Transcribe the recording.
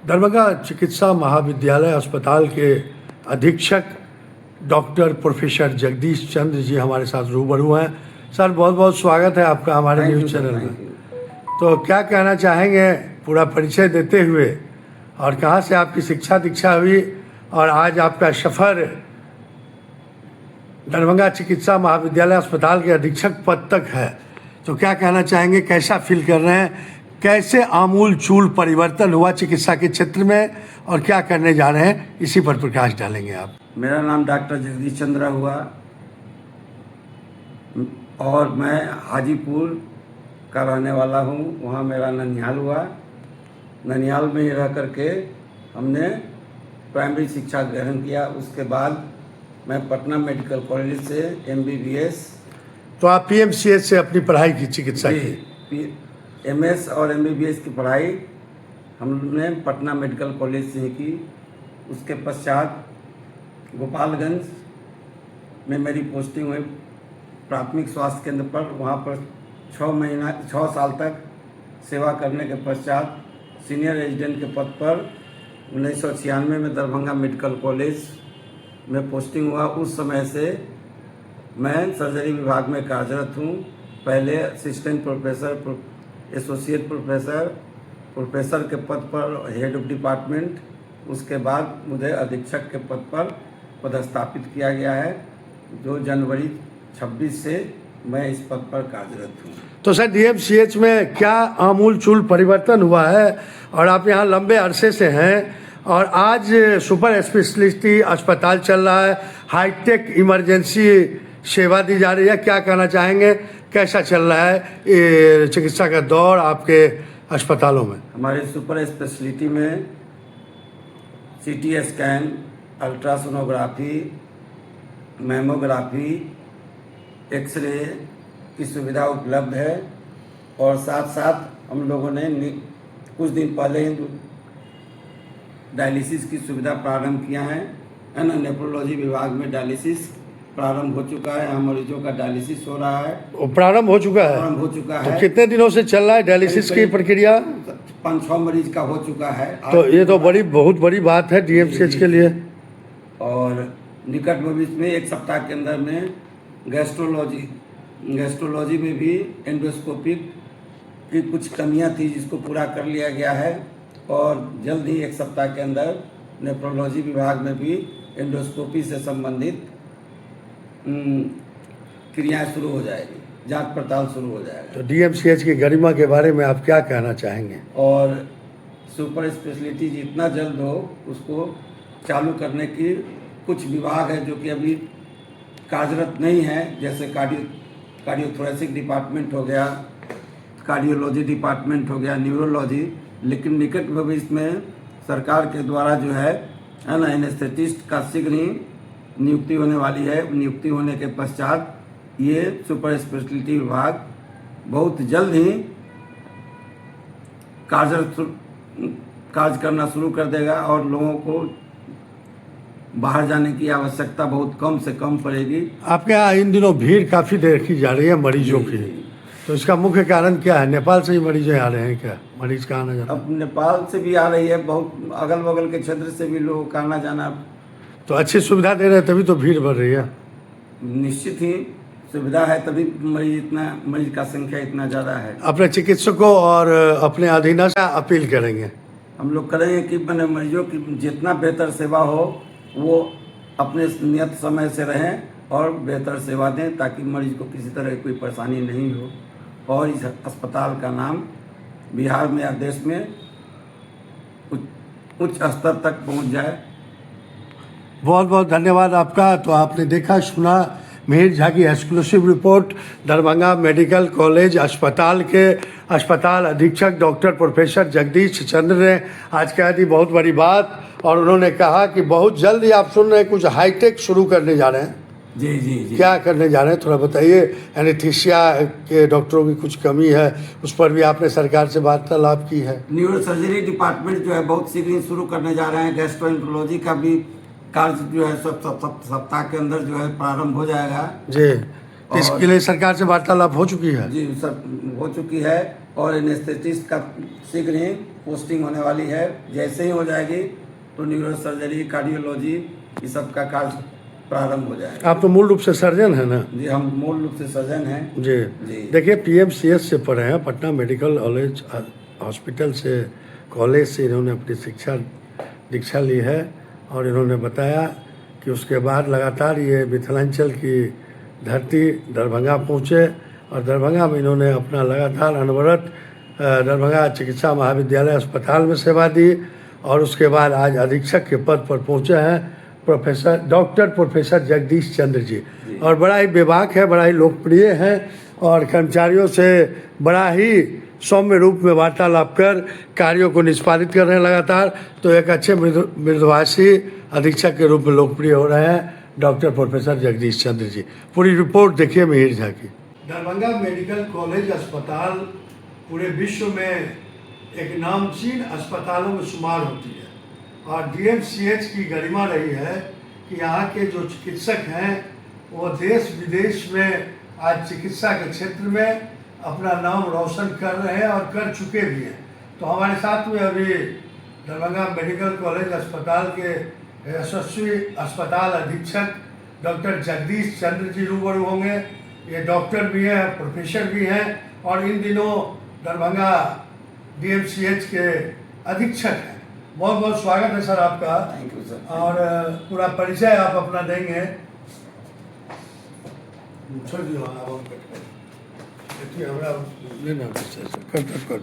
दरभंगा चिकित्सा महाविद्यालय अस्पताल के अधीक्षक डॉक्टर प्रोफेसर जगदीश चंद्र जी हमारे साथ रूबरू हैं। सर, बहुत बहुत स्वागत है आपका हमारे न्यूज़ चैनल में। तो क्या कहना चाहेंगे पूरा परिचय देते हुए, और कहाँ से आपकी शिक्षा दीक्षा हुई और आज आपका सफ़र दरभंगा चिकित्सा महाविद्यालय अस्पताल के अधीक्षक पद तक है, तो क्या कहना चाहेंगे, कैसा फील कर रहे हैं, कैसे आमूल चूल परिवर्तन हुआ चिकित्सा के क्षेत्र में और क्या करने जा रहे हैं, इसी पर प्रकाश डालेंगे आप। मेरा नाम डॉक्टर जगदीश चंद्र हुआ और मैं हाजीपुर का रहने वाला हूँ। वहाँ मेरा ननिहाल हुआ। ननिहाल में ही रह करके हमने प्राइमरी शिक्षा ग्रहण किया। उसके बाद मैं पटना मेडिकल कॉलेज से MBBS। तो आप PMCH से अपनी पढ़ाई की चिकित्सा की? MS और MBBS की पढ़ाई हमने पटना मेडिकल कॉलेज से ही की। उसके पश्चात गोपालगंज में मेरी पोस्टिंग हुई प्राथमिक स्वास्थ्य केंद्र पर। वहाँ पर 6 साल तक सेवा करने के पश्चात सीनियर रेजिडेंट के पद पर 1996 में दरभंगा मेडिकल कॉलेज में पोस्टिंग हुआ। उस समय से मैं सर्जरी विभाग में कार्यरत हूँ। पहले assistant professor, associate professor, professor के पद पर हेड ऑफ डिपार्टमेंट, उसके बाद मुझे अधीक्षक के पद पर पदस्थापित किया गया है, जो जनवरी 26 से मैं इस पद पर कार्यरत हूँ। तो सर, DMCH में क्या आमूल चूल परिवर्तन हुआ है, और आप यहाँ लंबे अरसे से हैं और आज सुपर स्पेशलिटी अस्पताल चल रहा है, हाईटेक इमरजेंसी सेवा दी जा रही है, क्या कहना चाहेंगे, कैसा चल रहा है ये चिकित्सा का दौर आपके अस्पतालों में? हमारे सुपर स्पेशलिटी में CT scan, ultrasonography, mammography, x ray की सुविधा उपलब्ध है। और साथ साथ हम लोगों ने कुछ दिन पहले ही डायलिसिस की सुविधा प्रारंभ किया है ना। नेफ्रोलॉजी विभाग में डायलिसिस प्रारंभ हो चुका है। यहाँ मरीजों का डायलिसिस हो रहा है। वो प्रारंभ हो चुका है? प्रारंभ हो चुका है। तो कितने दिनों से चल रहा है डायलिसिस की प्रक्रिया? 5-6 मरीज का हो चुका है। तो ये तो बहुत बड़ी बात है DMCH के लिए। और निकट भविष्य में 1 सप्ताह के अंदर में गैस्ट्रोलॉजी में भी एंडोस्कोपिक की कुछ कमियां थी, जिसको पूरा कर लिया गया है। और जल्द ही 1 सप्ताह के अंदर नेफ्रोलॉजी विभाग में भी एंडोस्कोपी से संबंधित क्रियाएं शुरू हो जाएगी, जांच पड़ताल शुरू हो जाएगा। तो DMCH की गरिमा के बारे में आप क्या कहना चाहेंगे? और सुपर स्पेशलिटी जितना जल्द हो उसको चालू करने की कुछ विभाग है जो कि अभी कार्यरत नहीं है, जैसे कार्डियोथोरेसिक डिपार्टमेंट हो गया, कार्डियोलॉजी डिपार्टमेंट हो गया, न्यूरोलॉजी। लेकिन निकट भविष्य में सरकार के द्वारा जो है ना, एनेस्थेटिस्ट का शीघ्र ही नियुक्ति होने वाली है। नियुक्ति होने के पश्चात ये सुपर स्पेशलिटी विभाग बहुत जल्द ही कार्य करना शुरू कर देगा और लोगों को बाहर जाने की आवश्यकता बहुत कम से कम पड़ेगी। आपके यहाँ इन दिनों भीड़ काफ़ी देखी जा रही है मरीजों की, तो इसका मुख्य कारण क्या है? नेपाल से ही मरीज आ रहे हैं क्या? मरीज का आना जाना? अब नेपाल से भी आ रही है, बहुत अगल बगल के क्षेत्र से भी लोगों का आना जाना। तो अच्छी सुविधा दे रहे हैं तभी तो भीड़ बढ़ रही है। निश्चित ही सुविधा है, तभी मरीज का संख्या इतना ज़्यादा है। अपने चिकित्सकों और अपने अधीनस्थ से अपील करेंगे? हम लोग करेंगे कि मैंने मरीजों की जितना बेहतर सेवा हो वो अपने नियत समय से रहें और बेहतर सेवा दें, ताकि मरीज को किसी तरह की कोई परेशानी नहीं हो और इस अस्पताल का नाम बिहार में या देश में उच्च स्तर तक पहुंच जाए। बहुत बहुत धन्यवाद आपका। तो आपने देखा सुना मिहिर झा की exclusive report Darbhanga medical college अस्पताल के अस्पताल अधीक्षक डॉक्टर प्रोफेसर जगदीश चंद्र ने आज कह दी बहुत बड़ी बात, और उन्होंने कहा कि बहुत जल्द ही आप सुन रहे हैं कुछ हाईटेक शुरू करने जा रहे हैं। जी जी जी। क्या करने जा रहे हैं थोड़ा बताइए। एनेस्थीसिया के डॉक्टरों की कुछ कमी है, उस पर भी आपने सरकार से वार्तालाप की है। न्यूरो सर्जरी डिपार्टमेंट जो है बहुत शीघ्र ही शुरू करने जा रहे हैं। गैस्ट्रोएंटरोलॉजी का भी कार्य जो है सप्ताह के अंदर जो है प्रारंभ हो जाएगा। जी, इसके लिए सरकार से वार्तालाप हो चुकी है? जी, सब हो चुकी है। और एनेस्थेटिस्ट का शीघ्र ही पोस्टिंग होने वाली है। जैसे ही हो जाएगी तो न्यूरो सर्जरी, कार्डियोलॉजी, ये सब का कार्य प्रारंभ हो जाएगा। आप तो मूल रूप से सर्जन है ना? जी, हम मूल रूप से सर्जन हैं। जी जी। देखिए, पीएमसीएच से पढ़े हैं, पटना मेडिकल कॉलेज हॉस्पिटल से, कॉलेज से इन्होंने अपनी दीक्षा ली है। और इन्होंने बताया कि उसके बाद लगातार ये मिथिलांचल की धरती दरभंगा पहुँचे और दरभंगा में इन्होंने अपना लगातार अनवरत दरभंगा चिकित्सा महाविद्यालय अस्पताल में सेवा दी और उसके बाद आज अधीक्षक के पद पर पहुँचे हैं डॉक्टर प्रोफेसर जगदीश चंद्र जी। और बड़ा ही बेबाक है, बड़ा ही लोकप्रिय हैं और कर्मचारियों से बड़ा ही सौम्य रूप में वार्तालाप कर कार्यों को निष्पादित कर रहे हैं लगातार। तो एक अच्छे मृदुभाषी अधीक्षक के रूप में लोकप्रिय हो रहे हैं डॉक्टर प्रोफेसर जगदीश चंद्र जी। पूरी रिपोर्ट देखिए मिहिर झा की। दरभंगा मेडिकल कॉलेज अस्पताल पूरे विश्व में एक नामचीन अस्पतालों में शुमार होती है और डीएमसीएच की गरिमा रही है कि यहाँ के जो चिकित्सक हैं वो देश विदेश में आज चिकित्सा के क्षेत्र में अपना नाम रोशन कर रहे हैं और कर चुके भी हैं। तो हमारे साथ में अभी दरभंगा मेडिकल कॉलेज अस्पताल के यशस्वी अस्पताल अधीक्षक डॉक्टर जगदीश चंद्र जी रूबरू होंगे। ये डॉक्टर भी हैं, प्रोफेसर भी हैं और इन दिनों दरभंगा डीएमसीएच के अधीक्षक हैं। बहुत बहुत स्वागत है सर आपका। Thank you sir. और पूरा परिचय आप अपना देंगे। छोड़ दियो, आप देखिए हमरा लेना कर